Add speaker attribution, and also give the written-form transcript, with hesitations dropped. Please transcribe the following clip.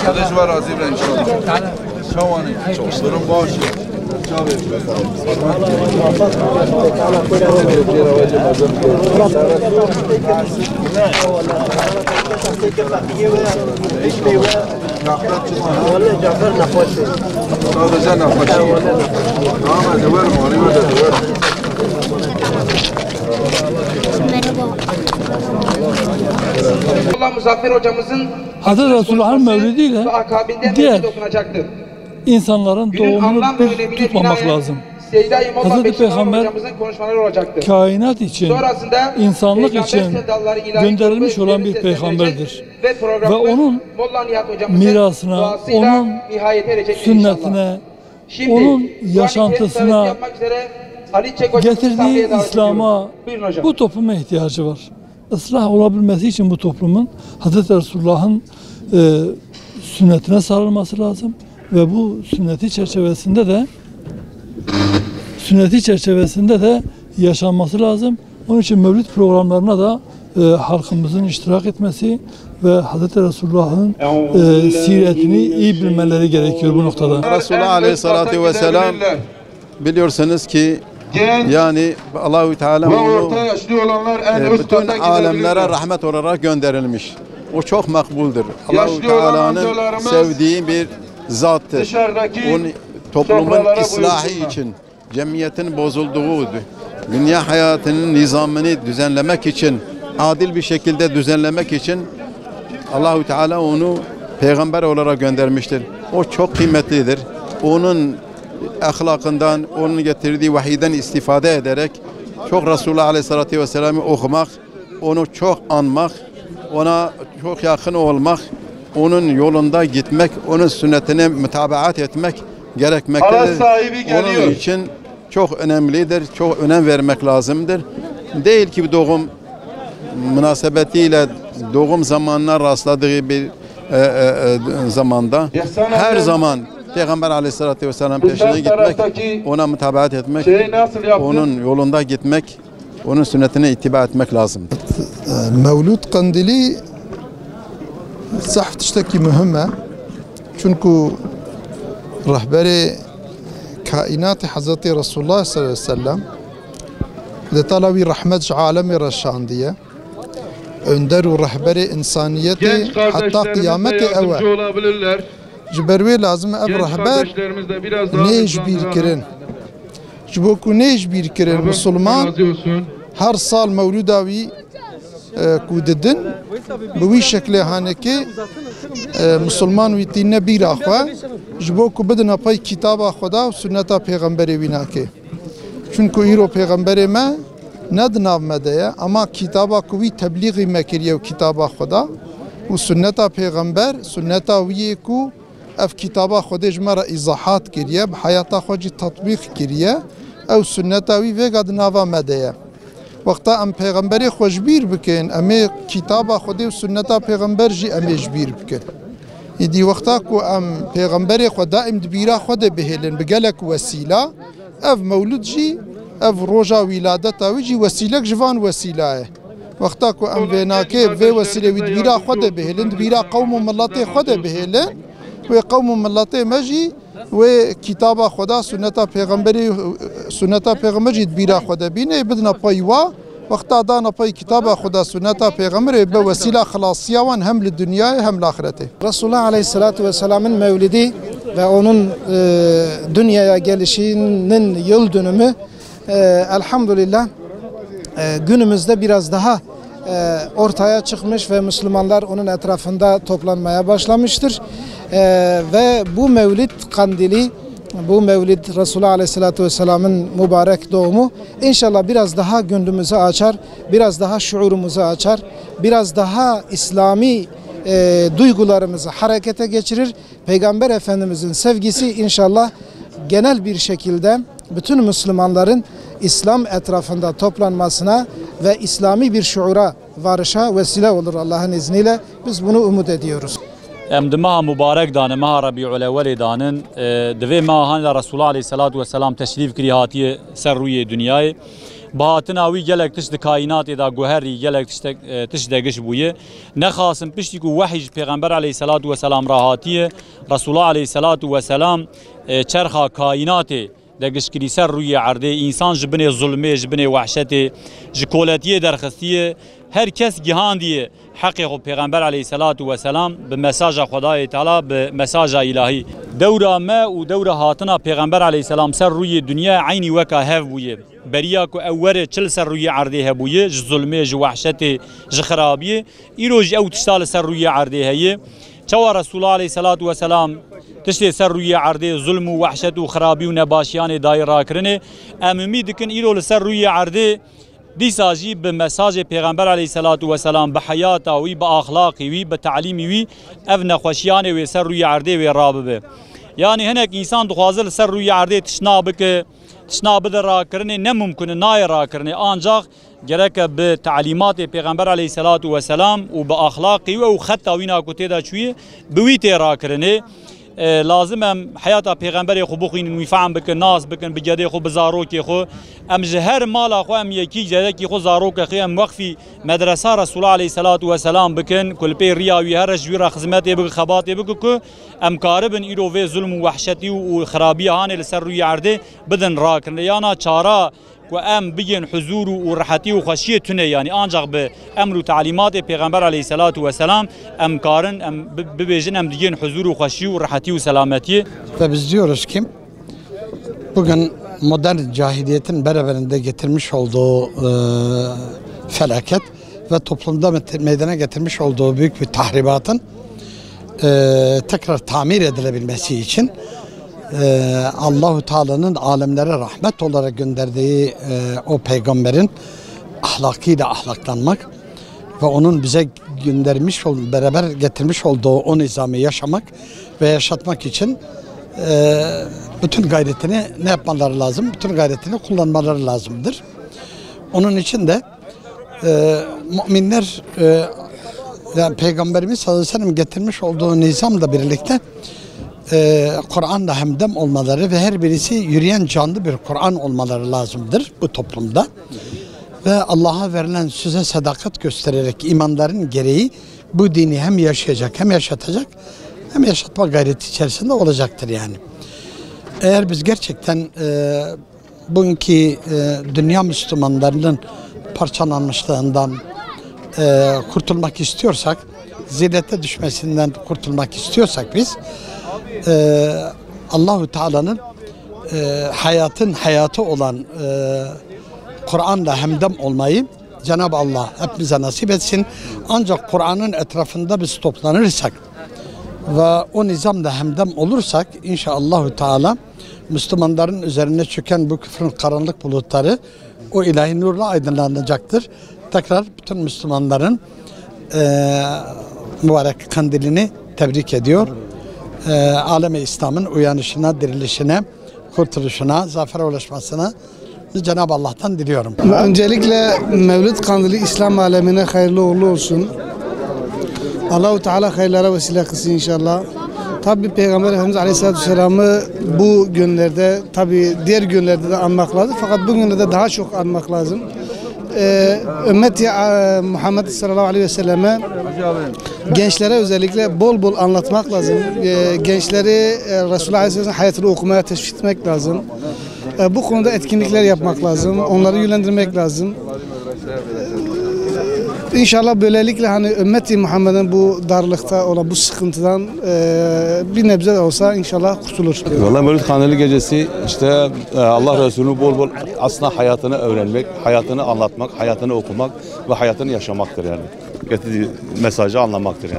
Speaker 1: خودش و راضی بره انشالله شوانه برون باشه
Speaker 2: Muzaffer hocamızın
Speaker 3: Hazreti Resulullah'ın mevlidiyle diğer insanların doğumunu tutmamak lazım. Hazreti Peygamber kainat için, insanlık için gönderilmiş olan bir peygamberdir. Ve onun mirasına, onun sünnetine, onun yaşantısına, getirdiği İslam'a bu topluma ihtiyacı var. Islah olabilmesi için bu toplumun Hazreti Resulullah'ın sünnetine sarılması lazım ve bu sünneti çerçevesinde de yaşanması lazım. Onun için mevlid programlarına da halkımızın iştirak etmesi ve Hazreti Resulullah'ın siretini iyi bilmeleri gerekiyor bu noktada.
Speaker 4: Resulullah Aleyhisselatü Vesselam biliyorsunuz ki yani Allah-u Teala onu bütün alemlere rahmet olarak gönderilmiş. O çok makbuldür. Allah-u Teala'nın sevdiği bir zattır. Onun toplumun ıslahı için, cemiyetin bozulduğu, dünya hayatının nizamını düzenlemek için, adil bir şekilde düzenlemek için Allah-u Teala onu peygamber olarak göndermiştir. O çok kıymetlidir. Onun ahlakından, onun getirdiği vahiyden istifade ederek çok Resulullah Aleyhisselatü Vesselam'ı okumak, onu çok anmak, ona çok yakın olmak, onun yolunda gitmek, onun sünnetine mütabaat etmek gerekmektedir. Onun için çok önemlidir, çok önem vermek lazımdır. Değil ki doğum münasebetiyle doğum zamanına rastladığı bir zamanda her zaman Peygamber Aleyhisselatü Vesselam peşine gitmek, ona mütabaat etmek, onun yolunda gitmek, onun sünnetine ittiba etmek lazım.
Speaker 5: Mevlud Kandili sahtıştaki mühime. Çünkü rehberi kainatı Hazreti Resulullah sallallahu aleyhi ve sellem de talabi rahmet alemi reşandiye. Önder ve rehberi insaniyeti hatta kıyameti evvel. Ciberve lazım ev rehber neş bir kirin. Ciboku neş bir kirin Müslüman her sal mevludavi kudedin bu şekilde haneki Müslüman ve dinle bir akva ciboku bedin apay kitaba Xuda sünneta peygamberi binake. Çünkü iro peygamberi me nednav medeye ama kitaba kuvi tebliği mekiriye kitaba Xuda ve sünneta peygamber sünneta viye ku اف کتابا خودش مرا ایضاحات کریه به حیات خودی تطبیق کریه او سنتاوی وگاد نوا مدیه وقتا ام پیغمبری خوشبیر بکن امی کتابا خودی و سنتا پیغمبر جی امیش بیر بکن ایدی وقتا کو ام پیغمبری خود دائم دبیرا خود بهلن بگلک وسیله اف مولود جی اف روجا ولادتا وی جی وسیله جوان وسیله وقتا کو ام بیناکه و وسیله وی دبیرا خود بهلن دبیرا قوم و ملت خود بهلن و قوم ملت مجی و کتاب خدا سنت پیغمبری بیرا خدا بینه بدنا پایوا وقتا دانا پای کتاب خدا سنت پیغمبر به وسیله خلاصیه وان هم لدنیا هم لآخرته.
Speaker 6: Resulullah Aleyhisselatü Vesselam'ın mevlidi ve onun dünyaya gelişinin yıl dönümü elhamdülillah günümüzde biraz daha ortaya çıkmış ve Müslümanlar onun etrafında toplanmaya başlamıştır. Ve bu mevlid kandili, bu mevlid Resulullah Aleyhisselatü Vesselam'ın mübarek doğumu inşallah biraz daha gönlümüzü açar, biraz daha şuurumuzu açar, biraz daha İslami duygularımızı harekete geçirir. Peygamber Efendimizin sevgisi inşallah genel bir şekilde bütün Müslümanların İslam etrafında toplanmasına ve İslami bir şuura varışa vesile olur Allah'ın izniyle. Biz bunu umut ediyoruz.
Speaker 2: Em di meha mübarek danê meha Rebî'ul Evvelê danin di vê mehan la Resulullah aleyhissalatu vesselam teşrîf kirî hatiye ser rûyê dunyayê. Bahatina wî gelek tişt di kaînatê da guherî gelek tişt degiş bûye. Nexasin piştî ku wehî ji Pêxember aleyhissalatu vesselam ra hatiye Resulullah aleyhissalatu vesselam çerxa kaînatê دگشکری سر روی عرضه انسان جبنه ظلمه جبنه وحشته جکولتیه درخستیه هر کس گهاندیه حق خو پیغمبر علیه الصلاة و سلام به مساج خدای تعالی به مساج الهی دوره ما و دوره هاتنا پیغمبر علیه السلام سر روی دنیا عینی وکا هف بویه بریا کو اوره چل سر روی عرضه هبویه ج ظلمه ج وحشته ج خرابیه ایروج او تشتال سر روی عرضه هیه چوا رسول الله علیه الصلاة و سلام تشتی سر روی عرضه ظلم و وحشت و خرابی و نباشیان دایر را کرنه اممی دکن ایرو سر روی عرضه دیساجی به مساج پیغمبر علیه الصلاة و سلام به حیات وی به اخلاقی وی به تعلیمی وی اف نخوشیان و سر روی عرضه و رابطه یعنی هنک انسان دخوازل سر روی عرضه تشناب را کرنه نممکنه نای را کرنه آنجاق gerek به تعلیمات پیغمبر علیه الصلاة و سلام و به اخلاقی و خط وینا کوته دا چوی بوی تیرا کرنه لازم ام حیات پیغمبر خو بخوین و فهم بکن ناس بکن بجده خو بزاروک خو ام جهر مال خو ام یکی جده کی خو زاروک خو ام وقفی مدرسه رسول الله علیه الصلاة و سلام بکن کل پی ریاوی هر جویر خدمت بک خبات بک کو ام کاربن ایرو و ظلم و وحشتی و خرابی هان لسر روی عرضه بدن راکن یانا چارا و ام بین حضور و راحتی و خشیه تونه یعنی آنجا به امر و تعلیمات پیغمبر علیه الصلاة و سلام ام کارن ام ببیجن ام دیگه حضور و خشیه و راحتی و سلامتی.
Speaker 7: Ve biz diyoruz ki bugün modern cahiliyetin beraberinde getirmiş olduğu felaket ve toplumda meydana getirmiş olduğu büyük bir tahribatın tekrar tamir edilebilmesi için Allahu Teala'nın alemlere rahmet olarak gönderdiği o peygamberin ahlakıyla ahlaklanmak ve onun bize göndermiş beraber getirmiş olduğu o nizamı yaşamak ve yaşatmak için bütün gayretini ne yapmaları lazım? Bütün gayretini kullanmaları lazımdır. Onun için de müminler yani Peygamberimiz sallallahu aleyhi ve sellem getirmiş olduğu nizamla birlikte Kur'an'la hemdem olmaları ve her birisi yürüyen canlı bir Kur'an olmaları lazımdır bu toplumda. Ve Allah'a verilen söze sadakat göstererek imanların gereği bu dini hem yaşayacak hem yaşatacak hem yaşatma gayreti içerisinde olacaktır yani. Eğer biz gerçekten bugünkü dünya Müslümanlarının parçalanmışlığından kurtulmak istiyorsak, zillete düşmesinden kurtulmak istiyorsak biz Allahu Teala'nın hayatın hayatı olan Kur'an'la hemdem olmayı Cenab-ı Allah hepimize nasip etsin. Ancak Kur'an'ın etrafında biz toplanırsak ve o nizamla hemdem olursak inşallahü Teala Müslümanların üzerine çöken bu küfrün karanlık bulutları o ilahi nurla aydınlanacaktır. Tekrar bütün Müslümanların mübarek kandilini tebrik ediyor. Alem-i İslam'ın uyanışına, dirilişine, kurtuluşuna, zafere ulaşmasına Cenab-ı Allah'tan diliyorum.
Speaker 8: Öncelikle Mevlid Kandili İslam alemine hayırlı uğurlu olsun. Allah-u Teala hayırlara vesile kılsın inşallah. Tabi Peygamber Efendimiz Aleyhisselatü Vesselam'ı bu günlerde, tabi diğer günlerde de anmak lazım. Fakat bu günlerde daha çok anmak lazım. Ümmeti Muhammed sallallahu aleyhi ve selleme gençlere özellikle bol bol anlatmak lazım. Gençleri Resulullah Aleyhisselam'ın hayatını okumaya teşvik etmek lazım. Bu konuda etkinlikler yapmak lazım. Onları yönlendirmek lazım. İnşallah böylelikle hani ümmeti Muhammed'in bu darlıkta olan bu sıkıntıdan bir nebze de olsa inşallah kurtulur.
Speaker 9: Vallahi Mevlid Kandili gecesi işte Allah Resulü'nü bol bol aslında hayatını öğrenmek, hayatını anlatmak, hayatını okumak ve hayatını yaşamaktır yani. Getirdiği mesajı anlamaktır yani.